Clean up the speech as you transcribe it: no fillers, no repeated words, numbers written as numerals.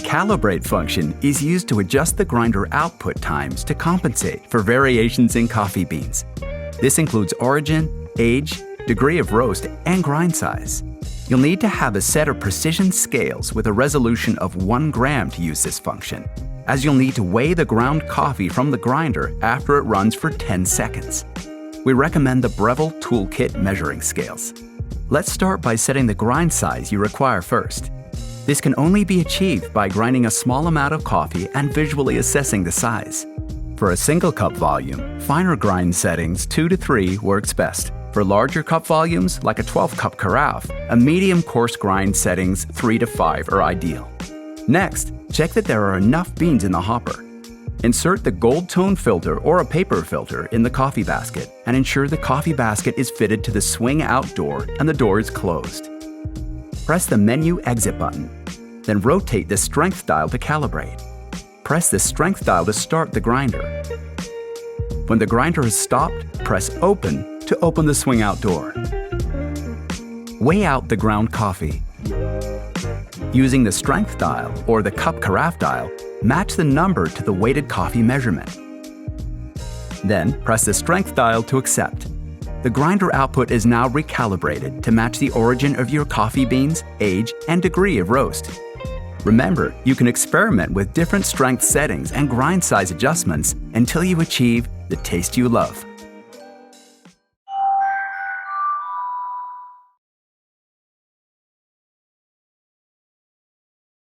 Calibrate function is used to adjust the grinder output times to compensate for variations in coffee beans. This includes origin, age, degree of roast, and grind size. You'll need to have a set of precision scales with a resolution of 1 gram to use this function, as you'll need to weigh the ground coffee from the grinder after it runs for 10 seconds. We recommend the Breville Toolkit measuring scales. Let's start by setting the grind size you require first. This can only be achieved by grinding a small amount of coffee and visually assessing the size. For a single cup volume, finer grind settings 2 to 3 works best. For larger cup volumes, like a 12-cup carafe, a medium coarse grind settings 3 to 5 are ideal. Next, check that there are enough beans in the hopper. Insert the gold tone filter or a paper filter in the coffee basket and ensure the coffee basket is fitted to the swing out door and the door is closed. Press the menu exit button, then rotate the strength dial to calibrate. Press the strength dial to start the grinder. When the grinder is stopped, press open to open the swing out door. Weigh out the ground coffee. Using the strength dial or the cup carafe dial, match the number to the weighted coffee measurement. Then press the strength dial to accept. The grinder output is now recalibrated to match the origin of your coffee beans, age, and degree of roast. Remember, you can experiment with different strength settings and grind size adjustments until you achieve the taste you love.